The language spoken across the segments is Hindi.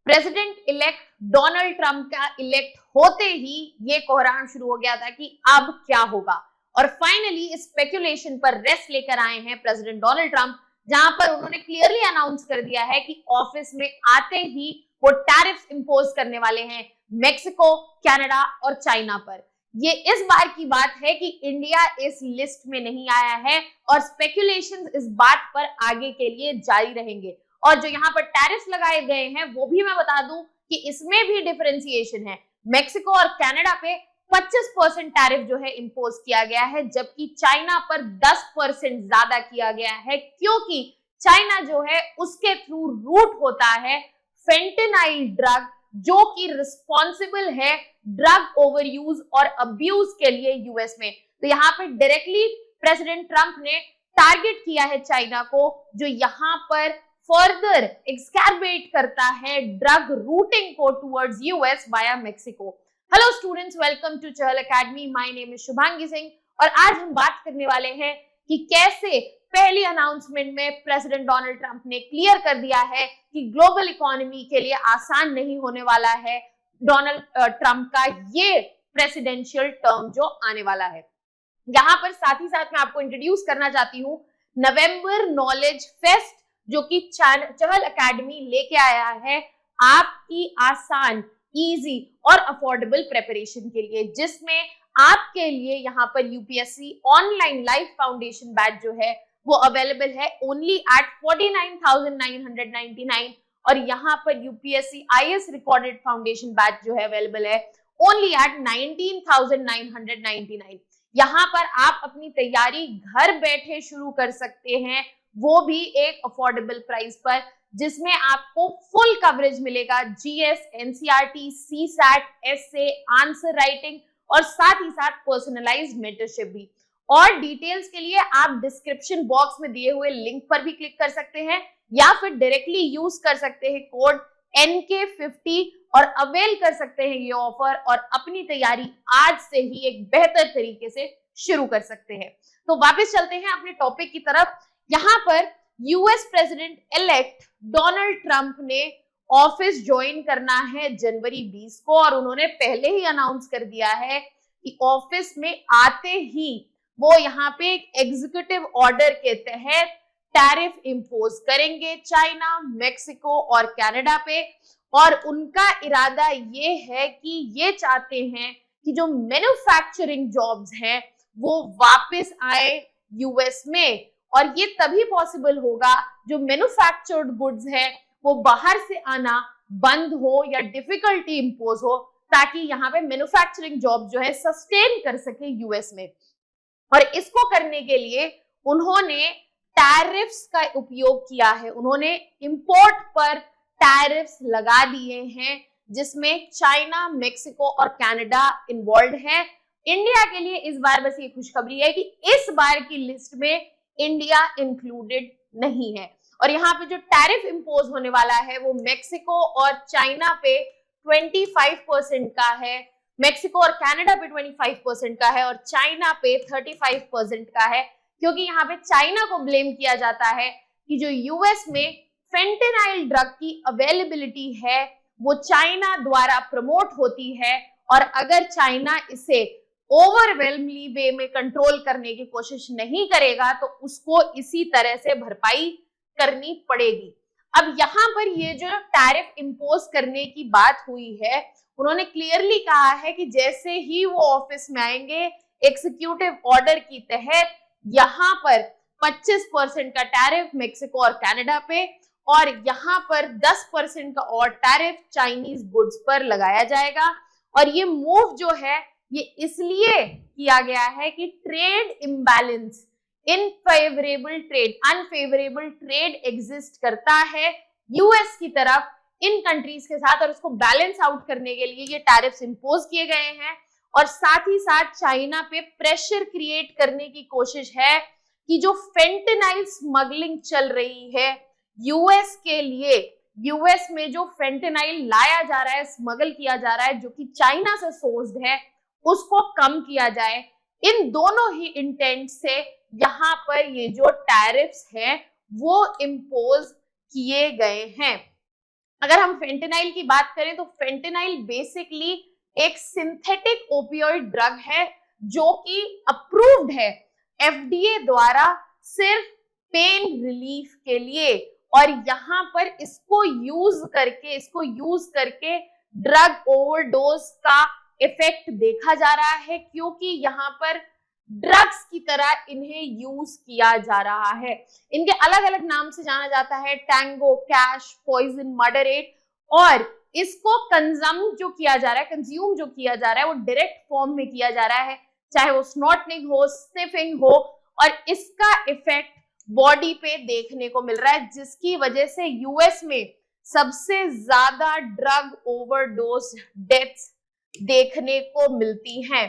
प्रेसिडेंट इलेक्ट डोनाल्ड ट्रंप का इलेक्ट होते ही ये कोहराम शुरू हो गया था कि अब क्या होगा। और फाइनली स्पेकुलेशन पर रेस्ट लेकर आए हैं प्रेसिडेंट डोनाल्ड ट्रंप, जहां पर उन्होंने क्लियरली अनाउंस कर दिया है कि ऑफिस में आते ही वो टैरिफ्स इंपोज करने वाले हैं मेक्सिको, कनाडा और चाइना पर। ये इस बार की बात है कि इंडिया इस लिस्ट में नहीं आया है और स्पेकुलेशंस इस बात पर आगे के लिए जारी रहेंगे। और जो यहाँ पर टैरिफ्स लगाए गए हैं वो भी मैं बता दूं कि इसमें भी डिफरेंशिएशन है। मेक्सिको और कनाडा पे 25% टैरिफ जो है इंपोज किया गया है, जबकि चाइना पर 10% ज्यादा किया गया है, क्योंकि चाइना जो है उसके थ्रू रूट होता है फेंटेनाइल ड्रग, जो कि रिस्पॉन्सिबल है ड्रग ओवर यूज और अब्यूज के लिए यूएस में। तो यहाँ पे डायरेक्टली प्रेसिडेंट ट्रंप ने टारगेट किया है चाइना को, जो यहाँ पर फर्दर एक्सकैर्बेट करता है ड्रग रूटिंग को towards US via Mexico. Hello students, welcome to Chahal academy. My name is Shubhangi Singh और आज हम बात करने वाले हैं कि कैसे पहली अनाउंसमेंट में प्रेसिडेंट डोनाल्ड ट्रंप ने क्लियर कर दिया है कि ग्लोबल इकोनॉमी के लिए आसान नहीं होने वाला है डोनाल्ड ट्रंप का ये प्रेसिडेंशियल टर्म जो आने वाला है। यहाँ पर साथ ही साथ मैं आपको इंट्रोड्यूस करना चाहती हूँ नवंबर नॉलेज फेस्ट, जो कि चहल एकेडमी लेके आया है आपकी आसान, इजी और अफोर्डेबल प्रिपरेशन के लिए, जिसमें आपके लिए यहाँ पर UPSC online live foundation batch जो है वो अवेलेबल है ओनली एट 49,999 और यहाँ पर UPSC IAS recorded foundation batch जो है अवेलेबल है ओनली एट 19,999। यहाँ पर आप अपनी तैयारी घर बैठे शुरू कर सकते हैं, वो भी एक अफोर्डेबल प्राइस पर, जिसमें आपको फुल कवरेज मिलेगा GS, NCERT, CSAT, SA, answer writing और साथ ही साथ पर्सनलाइज्ड मेंटरशिप भी। और डिटेल्स के लिए आप डिस्क्रिप्शन बॉक्स में दिए हुए लिंक पर भी क्लिक कर सकते हैं या फिर डायरेक्टली यूज कर सकते हैं कोड NK50 और अवेल कर सकते हैं ये ऑफर और अपनी तैयारी आज से ही एक बेहतर तरीके से शुरू कर सकते हैं। तो वापस चलते हैं अपने टॉपिक की तरफ। यहाँ पर US president elect Donald Trump ने ऑफिस ज्वाइन करना है जनवरी 20 को और उन्होंने पहले ही अनाउंस कर दिया है कि ऑफिस में आते ही वो यहाँ पे एक एग्जीक्यूटिव ऑर्डर के तहत टैरिफ इंपोज करेंगे चाइना, मेक्सिको और कनाडा पे। और उनका इरादा ये है कि ये चाहते हैं कि जो मैन्युफैक्चरिंग जॉब्स हैं वो वापस आए यूएस में, और ये तभी पॉसिबल होगा जो मैन्युफैक्चर्ड गुड्स है वो बाहर से आना बंद हो या डिफिकल्टी इंपोज हो, ताकि यहाँ पे मैन्युफैक्चरिंग जॉब जो है सस्टेन कर सके यूएस में। और इसको करने के लिए उन्होंने टैरिफ्स का उपयोग किया है। उन्होंने इंपोर्ट पर टैरिफ्स लगा दिए हैं, जिसमें चाइना, मेक्सिको और कनाडा इन्वॉल्व है। इंडिया के लिए इस बार बस ये खुशखबरी है कि इस बार की लिस्ट में इंडिया इंक्लूडेड नहीं है। और यहाँ पे जो टैरिफ इंपोज होने वाला है वो मेक्सिको और चाइना पे 25% का है, मेक्सिको और कनाडा पे 25% का है और चाइना पे 35% का है, क्योंकि यहाँ पे चाइना को ब्लेम किया जाता है कि जो यूएस में फेंटेनाइल ड्रग की अवेलेबिलिटी है वो चाइना द्वारा प्रमोट होती है, और अगर चाइना इसे ओवरवेलमली वे में कंट्रोल करने की कोशिश नहीं करेगा तो उसको इसी तरह से भरपाई करनी पड़ेगी। अब यहाँ पर ये जो टैरिफ इंपोज करने की बात हुई है, उन्होंने क्लियरली कहा है कि जैसे ही वो ऑफिस में आएंगे एग्जीक्यूटिव ऑर्डर की तहत यहाँ पर 25% का टैरिफ मेक्सिको और कनाडा पे और यहाँ पर 10% का और टैरिफ चाइनीज गुड्स पर लगाया जाएगा। और ये मूव जो है ये इसलिए किया गया है कि trade imbalance, unfavourable trade exist करता है यूएस की तरफ इन कंट्रीज के साथ, और उसको बैलेंस आउट करने के लिए ये टैरिफ्स इंपोज किए गए हैं। और साथ ही साथ चाइना पे प्रेशर क्रिएट करने की कोशिश है कि जो फेंटेनाइल स्मगलिंग चल रही है यूएस के लिए, यूएस में जो फेंटेनाइल लाया जा रहा है, स्मगल किया जा रहा है, जो कि चाइना से सोर्स्ड है, उसको कम किया जाए। इन दोनों ही इंटेंट से यहाँ पर ये जो टैरिफ्स हैं वो इंपोज किए गए हैं। अगर हम फेंटेनाइल की बात करें तो फेंटेनाइल बेसिकली एक सिंथेटिक ओपियोइड ड्रग है जो कि अप्रूव्ड है FDA द्वारा सिर्फ पेन रिलीफ के लिए, और यहाँ पर इसको यूज करके ड्रग ओवरडोज का इफेक्ट देखा जा रहा है, क्योंकि यहाँ पर ड्रग्स की तरह इन्हें यूज किया जा रहा है। इनके अलग अलग नाम से जाना जाता है, टैंगो, कैश, पॉइजन, मॉडरेट, और इसको कंज्यूम जो किया जा रहा है वो डायरेक्ट फॉर्म में किया जा रहा है, चाहे वो स्नॉटिंग हो, स्निफिंग हो, और इसका इफेक्ट बॉडी पे देखने को मिल रहा है, जिसकी वजह से यूएस में सबसे ज्यादा ड्रग ओवरडोज डेथ्स देखने को मिलती हैं।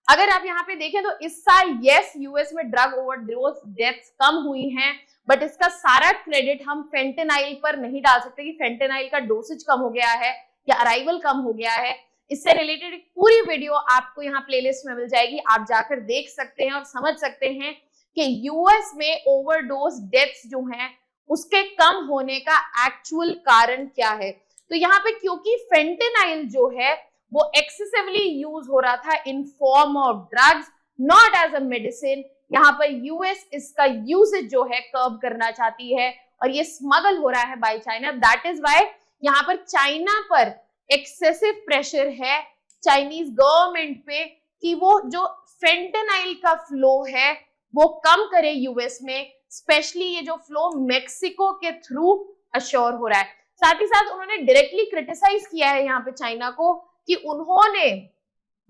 अगर आप यहाँ पे देखें तो इस साल यस यूएस में ड्रग ओवरडोज डेथ्स कम हुई हैं, बट इसका सारा क्रेडिट हम फेंटेनाइल पर नहीं डाल सकते कि फेंटेनाइल का डोसेज कम हो गया है या अराइवल कम हो गया है। इससे रिलेटेड एक पूरी वीडियो आपको यहाँ प्लेलिस्ट में मिल जाएगी, आप जाकर देख सकते हैं और समझ सकते हैं कि यूएस में ओवरडोज डेथ्स जो हैं उसके कम होने का एक्चुअल कारण क्या है। तो यहाँ पे क्योंकि फेंटेनाइल जो है वो एक्सेसिवली यूज हो रहा था in form of drugs, not as a medicine, यहाँ पर यूएस इसका यूसेज जो है कर्ब करना चाहती है और ये स्मगल हो रहा है by China. That is why यहाँ पर चाइना पर एक्सेसिव प्रेशर है चाइनीज गवर्नमेंट पे कि वो जो फेंटेनाइल का फ्लो है वो कम करे यूएस में, स्पेशली ये जो फ्लो मेक्सिको के थ्रू अश्योर हो रहा है। साथ ही साथ उन्होंने डायरेक्टली क्रिटिसाइज किया है यहाँ पे चाइना को कि उन्होंने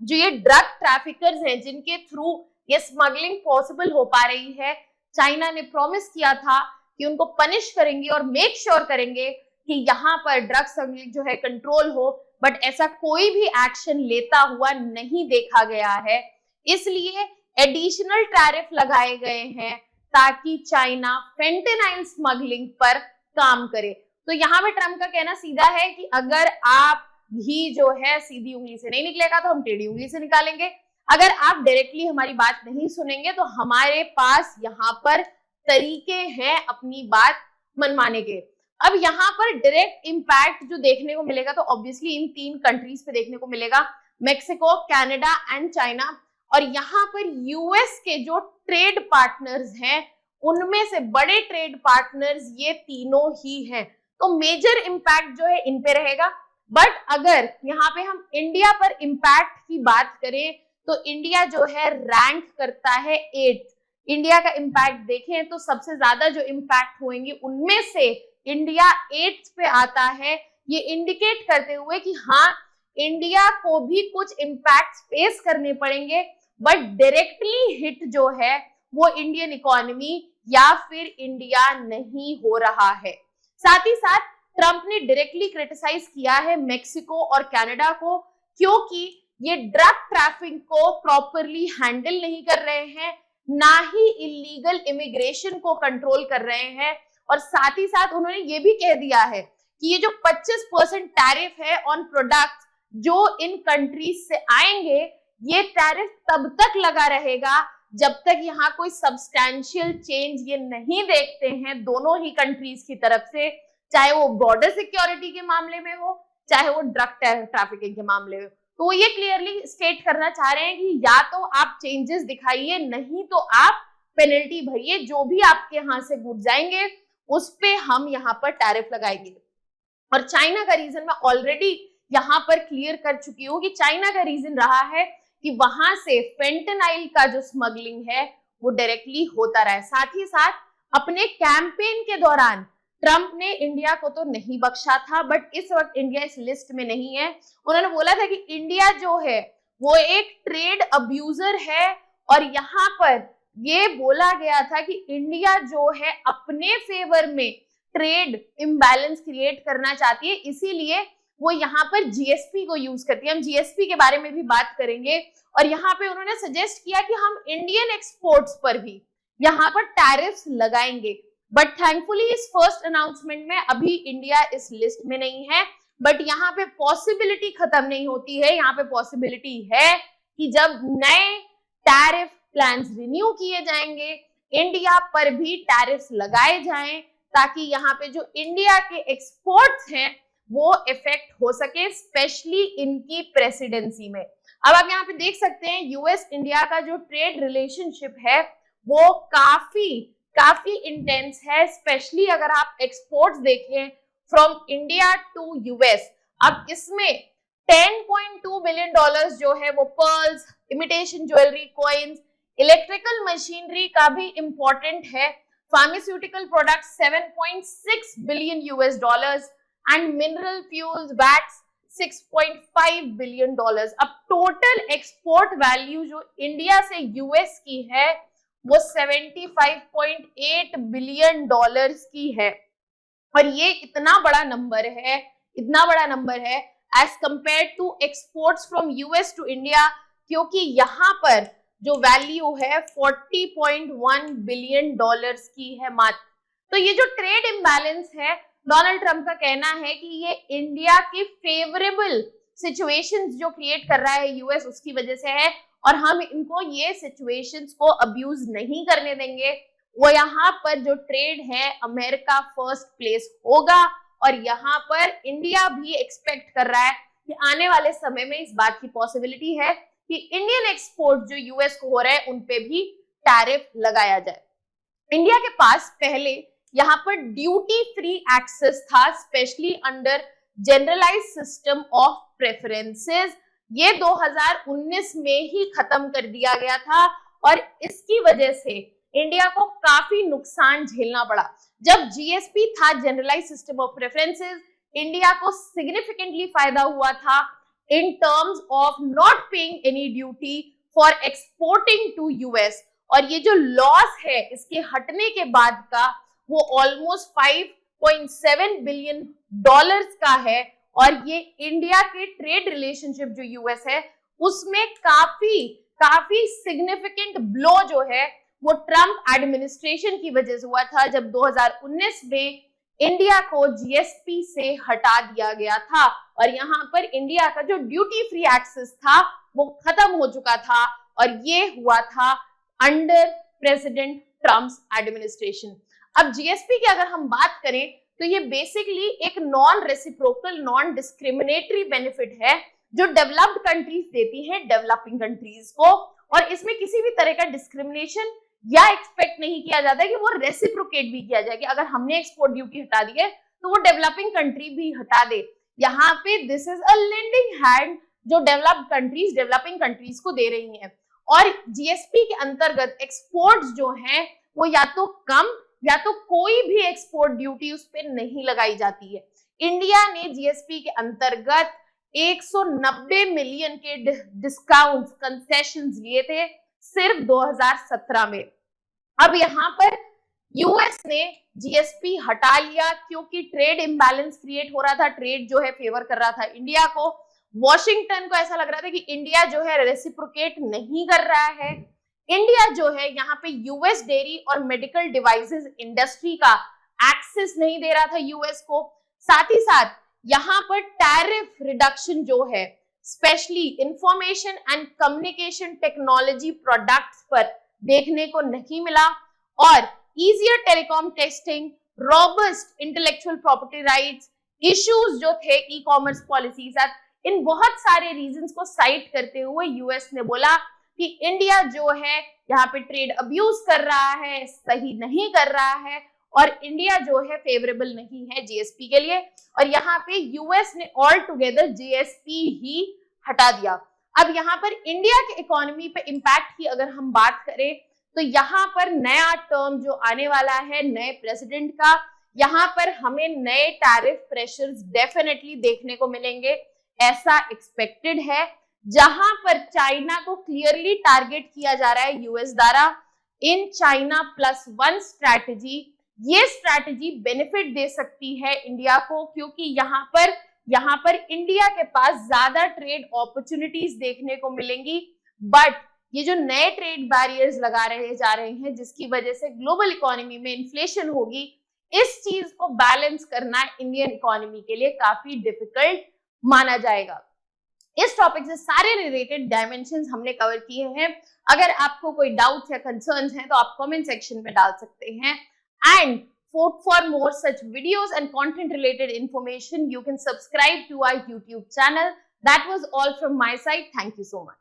जो ये ड्रग ट्रैफिकर्स हैं जिनके थ्रू ये स्मगलिंग पॉसिबल हो पा रही है, चाइना ने प्रॉमिस किया था कि उनको पनिश करेंगे और मेक श्योर करेंगे कि यहाँ पर ड्रग स्मगलिंग जो है कंट्रोल हो, बट ऐसा कोई भी एक्शन लेता हुआ नहीं देखा गया है। इसलिए एडिशनल टैरिफ लगाए गए हैं ताकि चाइना फेंटेनाइल स्मगलिंग पर काम करे। तो यहाँ पे ट्रम्प का कहना सीधा है कि अगर आप घी जो है सीधी उंगली से नहीं निकलेगा तो हम टेढ़ी उंगली से निकालेंगे, अगर आप डायरेक्टली हमारी बात नहीं सुनेंगे तो हमारे पास यहाँ पर तरीके हैं अपनी बात मनवाने के। अब यहाँ पर डायरेक्ट इम्पैक्ट जो देखने को मिलेगा तो ऑब्वियसली इन 3 कंट्रीज पे देखने को मिलेगा, मेक्सिको, कनाडा एंड चाइना। और यहाँ पर यूएस के जो ट्रेड पार्टनर्स हैं उनमें से बड़े ट्रेड पार्टनर्स ये तीनों ही हैं, तो मेजर इम्पैक्ट जो है इन पे रहेगा। बट अगर यहाँ पे हम इंडिया पर इम्पैक्ट की बात करें तो इंडिया जो है रैंक करता है 8th। इंडिया का इम्पैक्ट देखें तो सबसे ज्यादा जो इम्पैक्ट होंगे उनमें से इंडिया 8th पे आता है, ये इंडिकेट करते हुए कि हाँ इंडिया को भी कुछ इम्पैक्ट फेस करने पड़ेंगे, बट डायरेक्टली हिट जो है वो इंडियन इकोनॉमी या फिर इंडिया नहीं हो रहा है। साथ ही साथ ट्रंप ने डायरेक्टली क्रिटिसाइज किया है मेक्सिको और कनाडा को, क्योंकि ये ड्रग ट्रैफिक को प्रॉपरली हैंडल नहीं कर रहे हैं, ना ही इलीगल इमिग्रेशन को कंट्रोल कर रहे हैं, और साथ ही साथ उन्होंने ये भी कह दिया है कि ये जो 25% टैरिफ है ऑन प्रोडक्ट्स जो इन कंट्रीज से आएंगे, ये टैरिफ तब तक लगा रहेगा जब तक यहाँ कोई सब्सटैंशियल चेंज ये नहीं देखते हैं दोनों ही कंट्रीज की तरफ से, चाहे वो बॉर्डर सिक्योरिटी के मामले में हो चाहे वो ड्रग ट्रैफिकिंग के मामले में हो। तो ये क्लियरली स्टेट करना चाह रहे हैं कि या तो आप चेंजेस दिखाइए, नहीं तो आप पेनल्टी भरिए, जो भी आपके यहाँ से गुड जाएंगे उस पे हम यहाँ पर टैरिफ लगाएंगे। और चाइना का रीजन मैं ऑलरेडी यहाँ पर क्लियर कर चुकी हूँ कि चाइना का रीजन रहा है कि वहां से फेंटेनाइल का जो स्मगलिंग है वो डायरेक्टली होता रहा है। साथ ही साथ अपने कैंपेन के दौरान ट्रंप ने इंडिया को तो नहीं बख्शा था, बट इस वक्त इंडिया इस लिस्ट में नहीं है। उन्होंने बोला था कि इंडिया जो है वो एक ट्रेड अब्यूजर है, और यहाँ पर ये बोला गया था कि इंडिया जो है अपने फेवर में ट्रेड इम्बैलेंस क्रिएट करना चाहती है, इसीलिए वो यहाँ पर जीएसपी को यूज करती है। हम जीएसपी के बारे में भी बात करेंगे, और यहाँ पे उन्होंने सजेस्ट किया कि हम इंडियन एक्सपोर्ट्स पर भी यहाँ पर टैरिफ्स लगाएंगे, बट थैंकफुली इस फर्स्ट अनाउंसमेंट में अभी इंडिया इस लिस्ट में नहीं है। बट यहाँ पे पॉसिबिलिटी खत्म नहीं होती है, यहाँ पे पॉसिबिलिटी है कि जब नए टैरिफ प्लान्स रिन्यू किए जाएंगे इंडिया पर भी टैरिफ्स लगाए जाएं, ताकि यहाँ पे जो इंडिया के एक्सपोर्ट्स हैं वो इफेक्ट हो सके, स्पेशली इनकी प्रेसिडेंसी में। अब आप यहाँ पे देख सकते हैं यूएस इंडिया का जो ट्रेड रिलेशनशिप है वो काफी इंटेंस है, स्पेशली अगर आप एक्सपोर्ट्स देखें फ्रॉम इंडिया टू यूएस। अब इसमें 10.2 बिलियन डॉलर्स जो है वो pearls, imitation jewellery, coins, electrical machinery का भी इंपॉर्टेंट है, pharmaceutical products 7.6 billion US dollars and mineral fuels wax 6.5 billion dollars. अब टोटल एक्सपोर्ट वैल्यू जो इंडिया से यूएस की है वो 75.8 बिलियन डॉलर्स की है। और ये इतना बड़ा नंबर है as compare to exports from US to India, क्योंकि यहाँ पर जो वैल्यू है 40.1 बिलियन डॉलर्स की है मात्र। तो ये जो ट्रेड इम्बैलेंस है, डोनाल्ड ट्रंप का कहना है कि ये इंडिया की फेवरेबल सिचुएशंस जो क्रिएट कर रहा है यूएस उसकी वजह से है, और हम इनको ये सिचुएशंस को अब्यूज नहीं करने देंगे। वो यहाँ पर जो ट्रेड है अमेरिका फर्स्ट प्लेस होगा, और यहाँ पर इंडिया भी एक्सपेक्ट कर रहा है कि आने वाले समय में इस बात की पॉसिबिलिटी है कि इंडियन एक्सपोर्ट जो यूएस को हो रहे हैं उन पे भी टैरिफ लगाया जाए। इंडिया के पास पहले यहाँ पर ड्यूटी फ्री एक्सेस था, specially under generalize system of preferences. ये 2019 में ही खत्म कर दिया गया था, और इसकी वजह से इंडिया को काफी नुकसान झेलना पड़ा। जब जीएसपी था, generalize system of preferences, India को सिग्निफिकेंटली फायदा हुआ था in terms of not paying any duty for exporting to US, और ये जो लॉस है इसके हटने के बाद का वो ऑलमोस्ट 5.7 बिलियन डॉलर्स का है, और ये इंडिया के ट्रेड रिलेशनशिप जो यूएस है उसमें काफी सिग्निफिकेंट ब्लो जो है वो ट्रम्प एडमिनिस्ट्रेशन की वजह से हुआ था, जब 2019 में इंडिया को जीएसपी से हटा दिया गया था, और यहाँ पर इंडिया का जो ड्यूटी फ्री एक्सेस था वो खत्म हो चुका था, और ये हुआ था अंडर प्रेसिडेंट ट्रम्प्स एडमिनिस्ट्रेशन। अब जीएसपी की अगर हम बात करें तो ये बेसिकली एक non reciprocal, non discriminatory benefit है जो डेवलप्ड कंट्रीज देती हैं डेवलपिंग कंट्रीज को, और इसमें किसी भी तरह का डिस्क्रिमिनेशन या एक्सपेक्ट नहीं किया जाता है कि वो रेसिप्रोकेट भी किया जाए कि अगर हमने एक्सपोर्ट ड्यूटी हटा दी है तो वो डेवलपिंग कंट्री भी हटा दे। यहाँ पे this is a lending hand जो डेवलप्ड कंट्रीज डेवलपिंग कंट्रीज को दे रही हैं, और जीएसपी के अंतर्गत एक्सपोर्ट्स जो हैं वो या तो कम या तो कोई भी एक्सपोर्ट ड्यूटी उस पर नहीं लगाई जाती है। इंडिया ने जीएसपी के अंतर्गत 190 मिलियन के डिस्काउंट्स, कंसेशंस लिए थे सिर्फ 2017 में। अब यहाँ पर यूएस ने जीएसपी हटा लिया क्योंकि ट्रेड इम्बैलेंस क्रिएट हो रहा था, ट्रेड जो है फेवर कर रहा था इंडिया को। वॉशिंगटन को ऐसा लग रहा था कि इंडिया जो है रेसिप्रोकेट नहीं कर रहा है। इंडिया जो है यहाँ पे यूएस डेयरी और मेडिकल डिवाइसेस इंडस्ट्री का एक्सेस नहीं दे रहा था यूएस को। साथ ही साथ यहाँ पर टैरिफ रिडक्शन जो है specially information and communication technology products पर देखने को नहीं मिला, और easier telecom testing, robust intellectual property rights issues जो थे ई कॉमर्स पॉलिसी साथ, इन बहुत सारे रीजंस को साइट करते हुए यूएस ने बोला कि इंडिया जो है यहाँ पे ट्रेड अब्यूज कर रहा है, सही नहीं कर रहा है, और इंडिया जो है फेवरेबल नहीं है जीएसपी के लिए, और यहाँ पे यूएस ने ऑल टुगेदर जीएसपी ही हटा दिया। अब यहाँ पर इंडिया के इकोनॉमी पे इम्पैक्ट की अगर हम बात करें तो यहाँ पर नया टर्म जो आने वाला है नए प्रेसिडेंट का, यहाँ पर हमें नए टैरिफ प्रेशर्स डेफिनेटली देखने को मिलेंगे, ऐसा एक्सपेक्टेड है, जहां पर चाइना को क्लियरली टारगेट किया जा रहा है यूएस द्वारा इन चाइना +1 स्ट्रैटेजी। ये स्ट्रैटेजी बेनिफिट दे सकती है इंडिया को, क्योंकि यहाँ पर इंडिया के पास ज्यादा ट्रेड अपॉर्चुनिटीज देखने को मिलेंगी, बट ये जो नए ट्रेड बैरियर्स लगा रहे जा रहे हैं जिसकी वजह से ग्लोबल इकोनॉमी में इन्फ्लेशन होगी, इस चीज को बैलेंस करना इंडियन इकोनॉमी के लिए काफी डिफिकल्ट माना जाएगा। इस टॉपिक से सारे रिलेटेड डायमेंशंस हमने कवर किए हैं। अगर आपको कोई डाउट्स या कंसर्न्स हैं तो आप कमेंट सेक्शन में डाल सकते हैं। And For more such videos and content related information, you can subscribe to our YouTube channel. That was all from my side. Thank you so much.